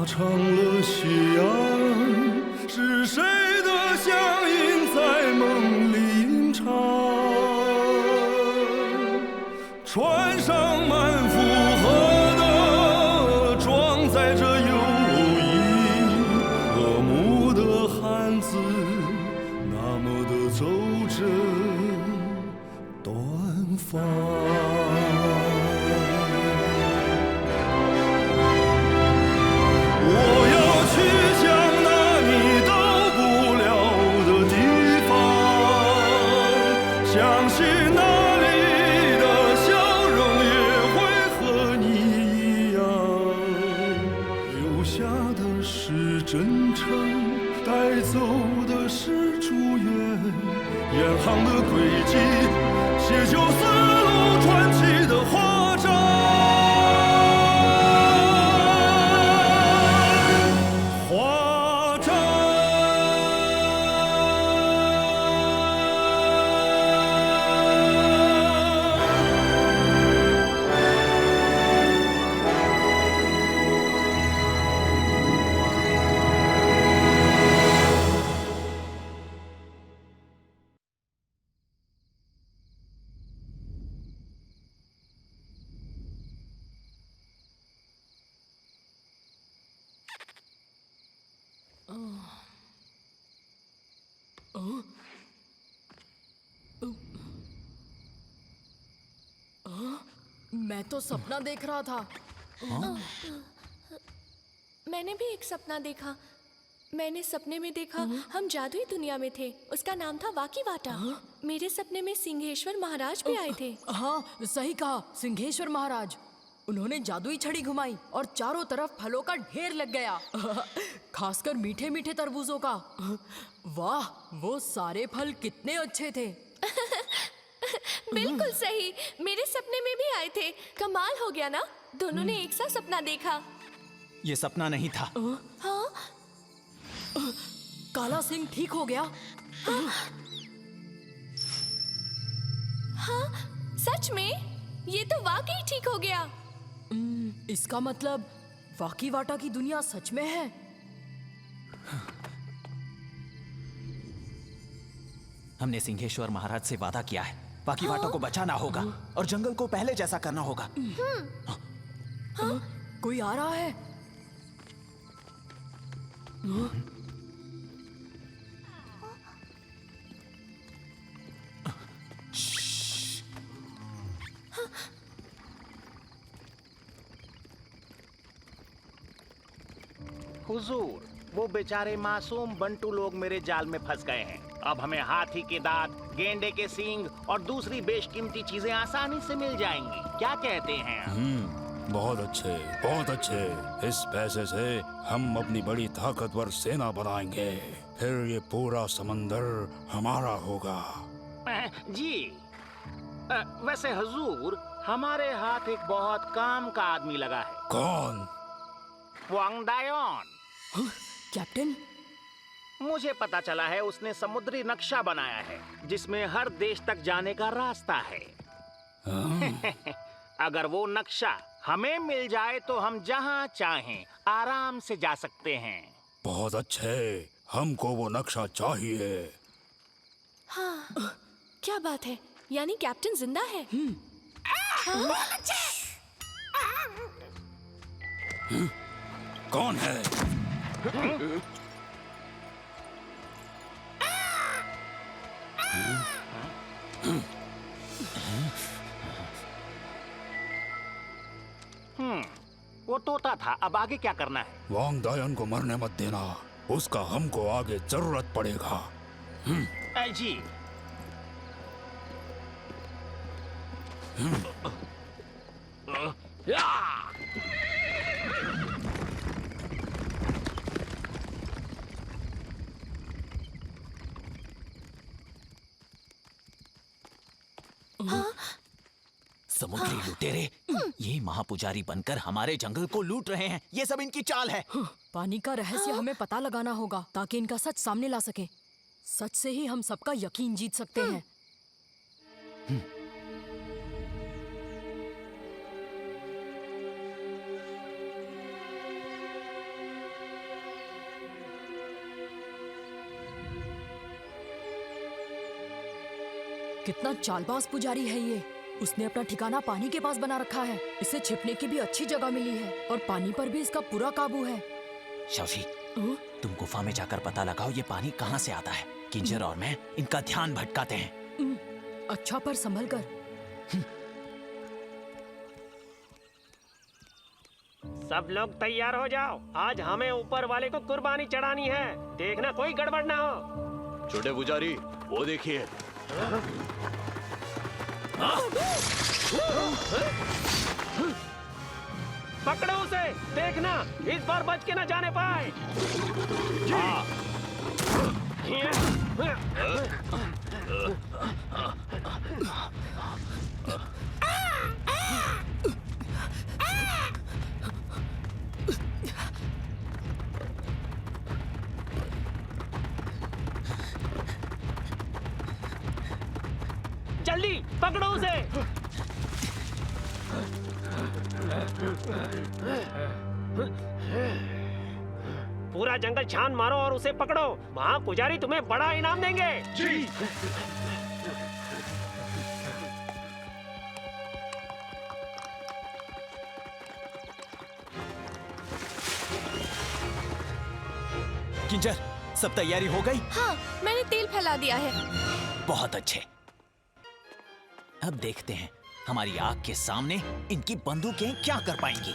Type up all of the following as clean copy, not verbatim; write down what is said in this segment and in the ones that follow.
成了夕阳，是谁的响应在梦里吟唱？船上满负荷的装载着友谊，和睦的汉字，那么的走着短发。真诚带走的是祝愿，远航的轨迹写就丝路传奇的华章。华章。मैं तो सपना देख रहा था। मैंने भी एक सपना देखा। मैंने सपने में देखा हम जादुई दुनिया में थे। उसका नाम था वाकी वाटा। मेरे सपने में सिंहेश्वर महाराज भी आए थे। हाँ, सही कहा, सिंहेश्वर महाराज। उन्होंने जादुई छड़ी घुमाई और चारों तरफ फलों का ढेर लग गया। खासकर मीठे मीठे तरबूजों का। वाह, वो सारे फल कितने अच्छे थे। बिल्कुल सही, मेरे सपने में भी आए थे। कमाल हो गया ना, दोनों ने एक सा सपना देखा। ये सपना नहीं था। हाँ? काला सिंह ठीक हो गया। हाँ, सच में? ये तो वाकई ठीक हो गया। इसका मतलब वाकी वाटा की दुनिया सच में है। हमने सिंहेश्वर महाराज से वादा किया है, वाकी वाटा को बचाना होगा और जंगल को पहले जैसा करना होगा। कोई आ रहा है। हुजूर, वो बेचारे मासूम बंटू लोग मेरे जाल में फंस गए हैं। अब हमें हाथी के दांत, गेंडे के सींग और दूसरी बेशकीमती चीजें आसानी से मिल जाएंगी। क्या कहते हैं? बहुत अच्छे, बहुत अच्छे। इस पैसे से हम अपनी बड़ी ताकतवर सेना बनाएंगे। फिर ये पूरा समंदर हमारा होगा। जी, वैसे हुजूर, हमारे हाथ एक बहुत काम का आदमी लगा है। कौन? वांग डायोन। कैप्टन, मुझे पता चला है उसने समुद्री नक्शा बनाया है जिसमें हर देश तक जाने का रास्ता है। अगर वो नक्शा हमें मिल जाए तो हम जहाँ चाहें आराम से जा सकते हैं। बहुत अच्छे, हमको वो नक्शा चाहिए। हाँ, क्या बात है, यानी कैप्टन जिंदा है। कौन है? वो तोता था। अब आगे क्या करना है? वांग डायन को मरने मत देना, उसका हमको आगे जरूरत पड़ेगा। जी। समुद्री लुटेरे ये महापुजारी बनकर हमारे जंगल को लूट रहे हैं। ये सब इनकी चाल है। पानी का रहस्य हमें पता लगाना होगा ताकि इनका सच सामने ला सके। सच से ही हम सबका यकीन जीत सकते हैं। कितना चालबाज पुजारी है ये। उसने अपना ठिकाना पानी के पास बना रखा है। इसे छिपने की भी अच्छी जगह मिली है और पानी पर भी इसका पूरा काबू है। शाओशी, तुम गुफा में जाकर पता लगाओ ये पानी कहाँ से आता है। किंजर और मैं इनका ध्यान भटकाते हैं। अच्छा, पर संभल कर। सब लोग तैयार हो जाओ, आज हमें ऊपर वाले को कुर्बानी चढ़ानी है। देखना कोई गड़बड़ ना हो। छोटे पुजारी, वो देखिए। पकड़ो उसे, देखना इस बार बच के न जाने पाए। जल्दी पकड़ो उसे। पूरा जंगल छान मारो और उसे पकड़ो। वहाँ पुजारी तुम्हें बड़ा इनाम देंगे। जी। किंजर, सब तैयारी हो गई? हाँ, मैंने तेल फैला दिया है। बहुत अच्छे। अब देखते हैं हमारी आग के सामने इनकी बंदूकें क्या कर पाएंगी।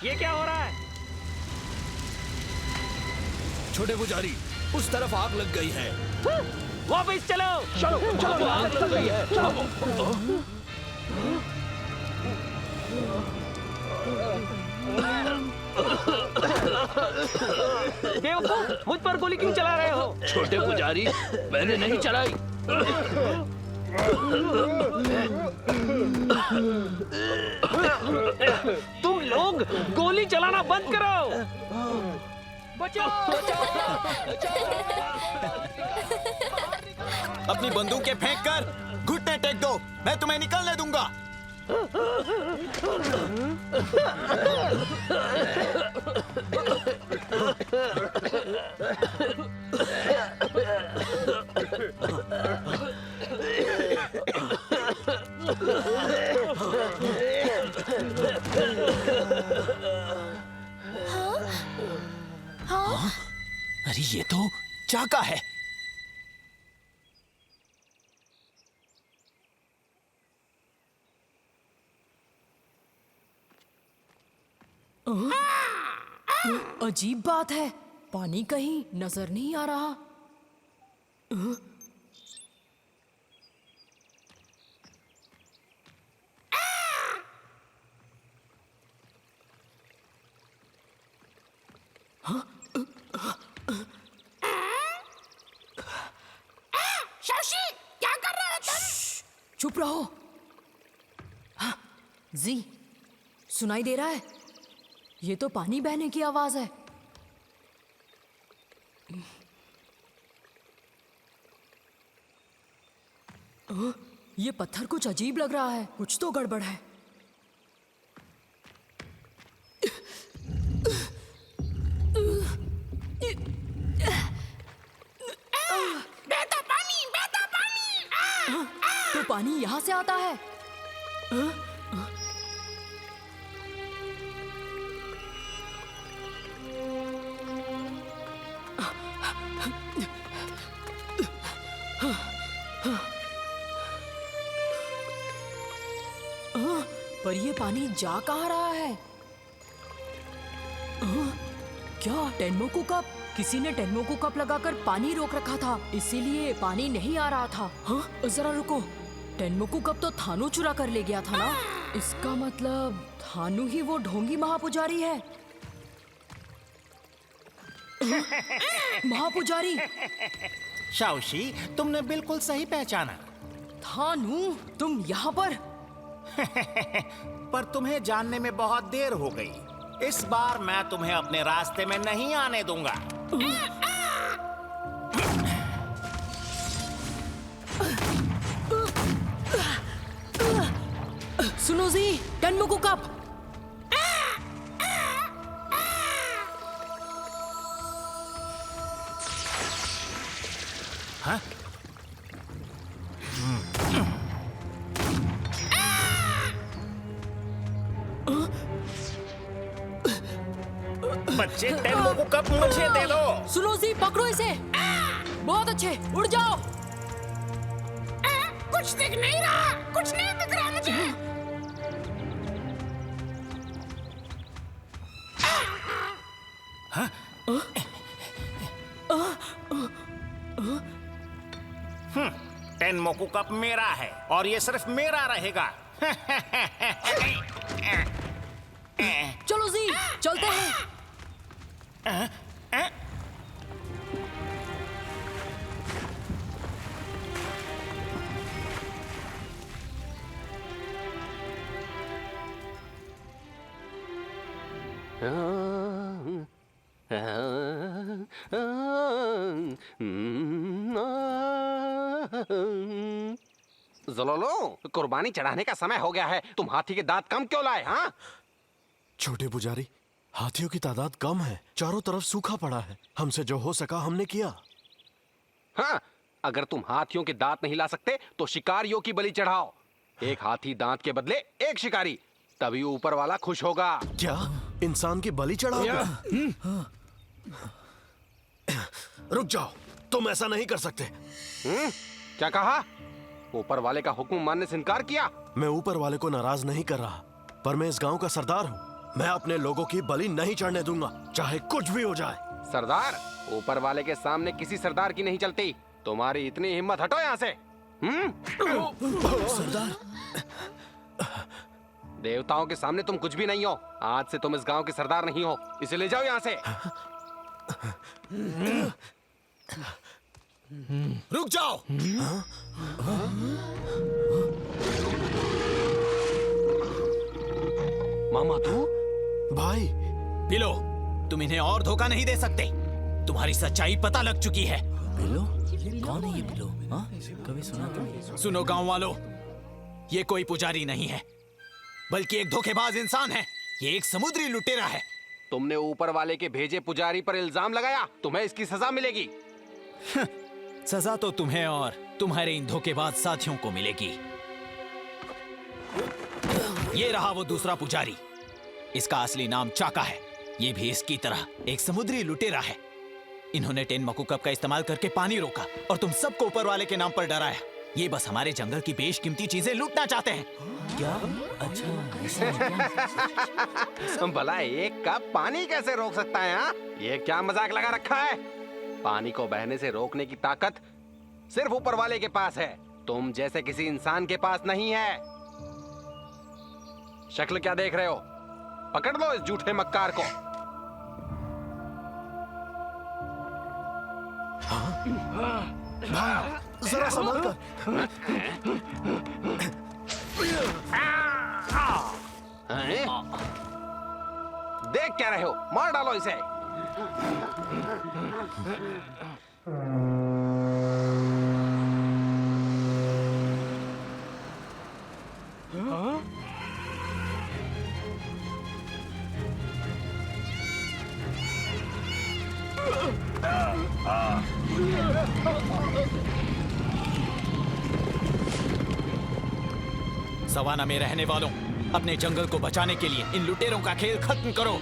ये क्या हो रहा है? छोटे पुजारी, उस तरफ आग लग गई है। वापस चलो। चलो चलो, आग लग गई है। चलो। बेवकूफ, मुझ पर गोली क्यों चला रहे हो? छोटे पुजारी, मैंने नहीं चलाई। तुम लोग गोली चलाना बंद करो। अपनी बंदूकें फेंक कर घुटने टेक दो, मैं तुम्हें निकलने दूंगा। हाँ? अरे ये तो चाका है। अजीब बात है, पानी कहीं नजर नहीं आ रहा। शाओशी, क्या कर रहा है तुम? चुप रहो। हाँ, जी, सुनाई दे रहा है? ये तो पानी बहने की आवाज है। ये पत्थर कुछ अजीब लग रहा है, कुछ तो गड़बड़ है। बहता पानी, बहता पानी। तो पानी यहाँ से आता है। पर ये पानी जा कहाँ रहा है? क्या टेन्मोकू कप? किसी ने टेन्मोकू कप लगाकर पानी रोक रखा था, इसीलिए पानी नहीं आ रहा था। हाँ, जरा रुको, टेन्मोकू कप तो थानू चुरा कर ले गया था ना? इसका मतलब थानू ही वो ढोंगी महापुजारी है। महापुजारी! शाओशी, तुमने बिल्कुल सही पहचाना। थानू, तुम यहाँ पर? पर तुम्हें जानने में बहुत देर हो गई। इस बार मैं तुम्हें अपने रास्ते में नहीं आने दूंगा। सुनो जी, टेनमोकु कप। हाँ? बच्चे, टेनमोकु कप मुझे दे दो। सुनो जी, पकड़ो इसे। बहुत अच्छे, उड़ जाओ। कुछ दिख नहीं रहा, कुछ नहीं दिख रहा मुझे। टेनमोकु कप मेरा है और ये सिर्फ मेरा रहेगा। चलो जी, चलते हैं। ज़ोलोलो, कुर्बानी चढ़ाने का समय हो गया है। तुम हाथी के दांत कम क्यों लाए? हाँ, छोटे पुजारी, हाथियों की तादाद कम है, चारों तरफ सूखा पड़ा है। हमसे जो हो सका हमने किया। हाँ, अगर तुम हाथियों के दांत नहीं ला सकते तो शिकारियों की बलि चढ़ाओ। एक हाथी दांत के बदले एक शिकारी, तभी ऊपर वाला खुश होगा। क्या इंसान की बलि चढ़ाओगे? रुक जाओ, तुम ऐसा नहीं कर सकते। क्या कहा? ऊपर वाले का हुक्म मानने से इनकार किया? मैं ऊपर वाले को नाराज नहीं कर रहा, पर मैं इस गांव का सरदार हूँ। मैं अपने लोगों की बलि नहीं चढ़ने दूंगा, चाहे कुछ भी हो जाए। सरदार? ऊपर वाले के सामने किसी सरदार की नहीं चलती। तुम्हारी इतनी हिम्मत, हटो यहाँ से। सरदार, देवताओं के सामने तुम कुछ भी नहीं हो। आज से तुम इस गांव के सरदार नहीं हो, इसे ले जाओ यहाँ से। रुक जाओ। मामा तू? भाई, बिलो, तुम इन्हें और धोखा नहीं दे सकते। तुम्हारी सच्चाई पता लग चुकी है। बिलो? कौन है ये बिलो? हाँ? कभी सुना तो नहीं। सुनो गांव वालों, ये कोई पुजारी नहीं है, बल्कि एक धोखेबाज इंसान है। ये एक समुद्री लुटेरा है। तुमने ऊपर वाले के भेजे पुजारी पर इल्जाम लगाया, तुम्हें इसकी सजा मिलेगी। सजा तो तुम्हें और तुम्हारे इन धोखेबाज साथियों को मिलेगी। ये रहा वो दूसरा पुजारी। इसका असली नाम चाका है। ये भी इसकी तरह एक समुद्री लुटेरा है। इन्होंने टेनमोकु कप का इस्तेमाल करके पानी रोका और तुम सबको ऊपर वाले के नाम पर डराया। ये बस हमारे जंगल की बेशकीमती चीजें लूटना चाहते हैं। क्या? अच्छा, भला एक कप पानी कैसे रोक सकता है? हाँ? ये क्या मजाक लगा रखा है? पानी को बहने से रोकने की ताकत सिर्फ ऊपर वाले के पास है, तुम जैसे किसी इंसान के पास नहीं है। शक्ल क्या देख रहे हो? पकड़ लो इस झूठे मक्कार को। जरा संभल कर। हैं? देख क्या रहे हो? मार डालो इसे। सवाना में रहने वालों, अपने जंगल को बचाने के लिए इन लुटेरों का खेल खत्म करो।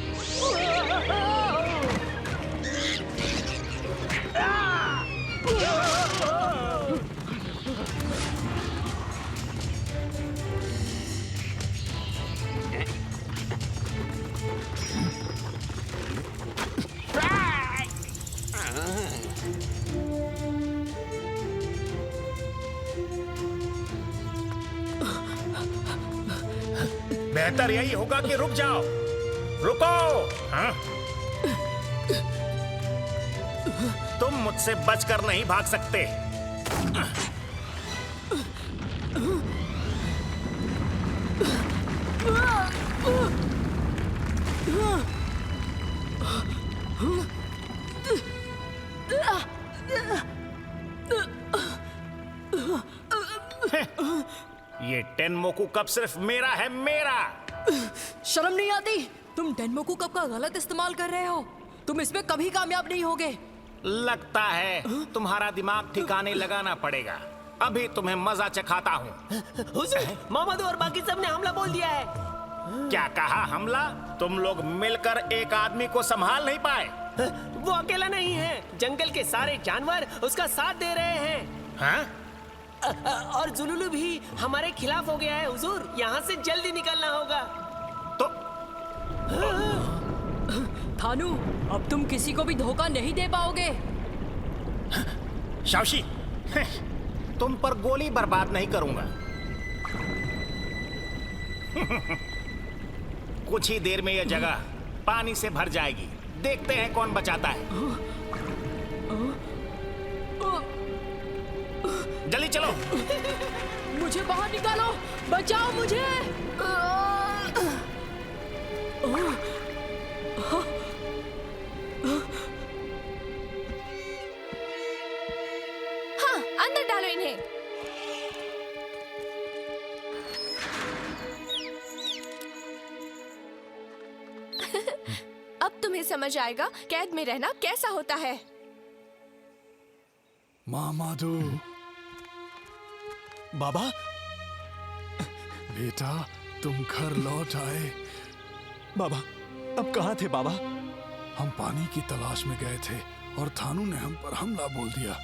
बेहतर यही होगा कि रुक जाओ। रुको। हाँ? तुम मुझसे बचकर नहीं भाग सकते। ये टेनमोकू कप सिर्फ मेरा है, मेरा। शर्म नहीं आती? तुम डेनमोकू कप का गलत इस्तेमाल कर रहे हो। तुम इसमें कभी कामयाब नहीं होगे। लगता है तुम्हारा दिमाग ठिकाने लगाना पड़ेगा। अभी तुम्हें मजा चखाता हूँ। मोहम्मद और बाकी सब ने हमला बोल दिया है। क्या कहा हमला? तुम लोग मिलकर एक आदमी को संभाल नहीं पाए? वो अकेला नहीं है, जंगल के सारे जानवर उसका साथ दे रहे हैं। हाँ? और जुलुलू भी हमारे खिलाफ हो गया है हुजूर। यहाँ से जल्दी निकलना होगा। तो थानू, अब तुम किसी को भी धोखा नहीं दे पाओगे। शाओशी, तुम पर गोली बर्बाद नहीं करूंगा। कुछ ही देर में यह जगह पानी से भर जाएगी। देखते हैं कौन बचाता है। जल्दी चलो। मुझे बाहर निकालो, बचाओ मुझे। हाँ, अंदर डालो इन्हें। अब तुम्हें समझ आएगा कैद में रहना कैसा होता है। मामादू, बाबा, बेटा तुम घर लौट आए। बाबा, अब कहाँ थे बाबा? हम पानी की तलाश में गए थे और थानू ने हम पर हमला बोल दिया।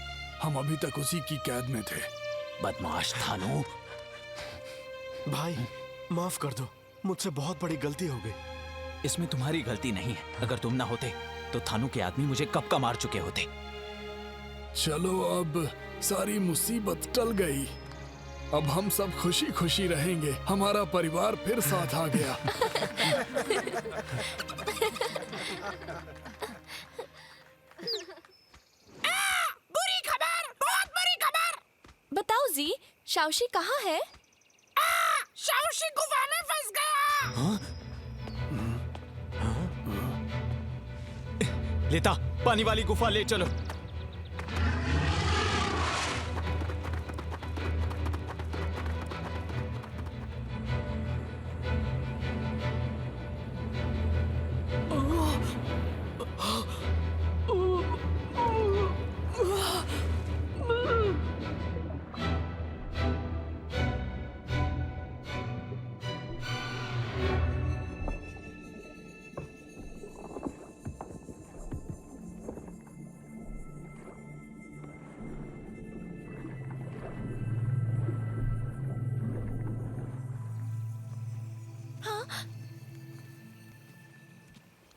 हम अभी तक उसी की कैद में थे। बदमाश थानू। भाई माफ कर दो, मुझसे बहुत बड़ी गलती हो गई। इसमें तुम्हारी गलती नहीं है। अगर तुम ना होते तो थानू के आदमी मुझे कब का मार चुके होते। चलो, अब सारी मुसीबत टल गई। अब हम सब खुशी खुशी रहेंगे। हमारा परिवार फिर साथ आ गया। बुरी खबर, बहुत बुरी खबर। बताओ जी, शाओशी कहाँ है? शाओशी गुफा में फंस गया। लेता, पानी वाली गुफा ले चलो।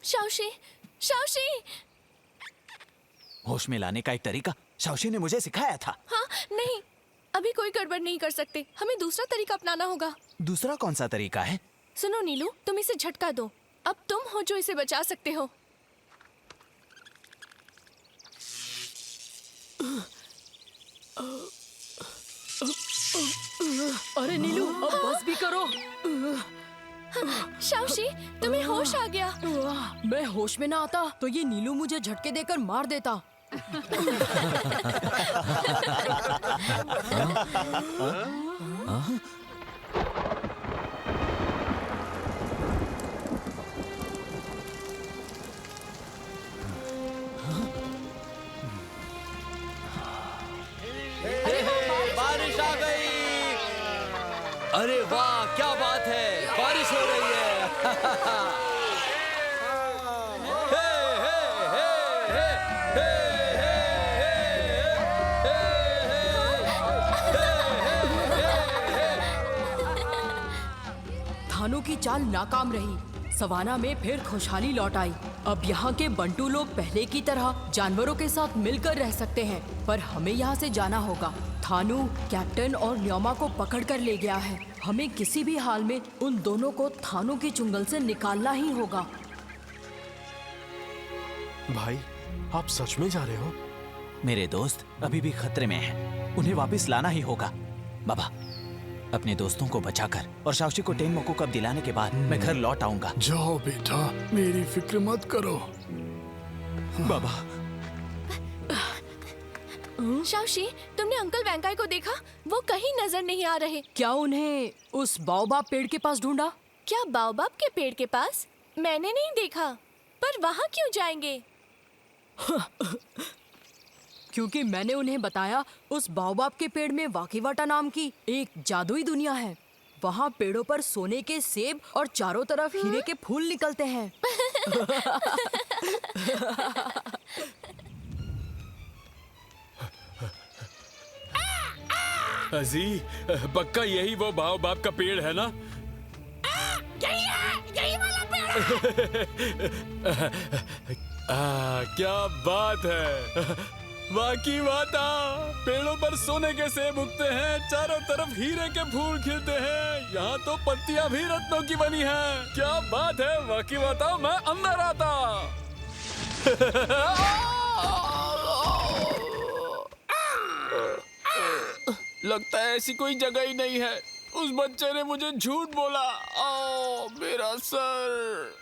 शाओशी, शाओशी। होश में लाने का एक तरीका शाओशी ने मुझे सिखाया था। हाँ, नहीं, अभी कोई गड़बड़ नहीं कर सकते। हमें दूसरा तरीका अपनाना होगा। दूसरा कौन सा तरीका है? सुनो नीलू, तुम इसे झटका दो। अब तुम हो जो इसे बचा सकते हो। अरे नीलू, अब बस भी करो। शाओशी, तुम्हें होश आ गया। मैं होश में ना आता तो ये नीलू मुझे झटके देकर मार देता। बारिश आ गई। अरे वाह, क्या बात है, बारिश हो रही है। थानू की चाल नाकाम रही। सवाना में फिर खुशहाली लौट आई। अब यहाँ के बंटू लोग पहले की तरह जानवरों के साथ मिलकर रह सकते हैं, पर हमें यहाँ से जाना होगा। थानू कैप्टन और न्योमा को पकड़ कर ले गया है। हमें किसी भी हाल में उन दोनों को थानू की चुंगल से निकालना ही होगा। भाई, आप सच में जा रहे हो? मेरे दोस्त अभी भी खतरे में हैं। उन्हें वापस लाना ही होगा। बाबा, अपने दोस्तों को बचाकर और शाओशी को टेनमोकू कप दिलाने के बाद मैं घर लौट आऊंगा। जाओ बेटा, मेरी फिक्र मत करो। बाबा, शाओशी, तुमने अंकल वेंकाई को देखा? वो कहीं नजर नहीं आ रहे। क्या उन्हें उस बाओबाब पेड़ के पास ढूंढा? क्या बाओबाब के पेड़ के पास? मैंने नहीं देखा। पर वहाँ क्यों जाएंगे? क्योंकि मैंने उन्हें बताया उस बाओबाब के पेड़ में वाकीवाटा नाम की एक जादुई दुनिया है। वहाँ पेड़ों पर सोने के सेब और चारों तरफ हीरे के फूल निकलते हैं। अजी, पक्का यही वो बाओबाब का पेड़ है ना? यही वाला पेड़ है। क्या बात है। वाकीवाटा, पेड़ों पर सोने के सेब उगते हैं, चारों तरफ हीरे के फूल खिलते हैं, यहाँ तो पत्तियां भी रत्नों की बनी हैं। क्या बात है वाकीवाटा, मैं अंदर आता। लगता है ऐसी कोई जगह ही नहीं है। उस बच्चे ने मुझे झूठ बोला। मेरा सर।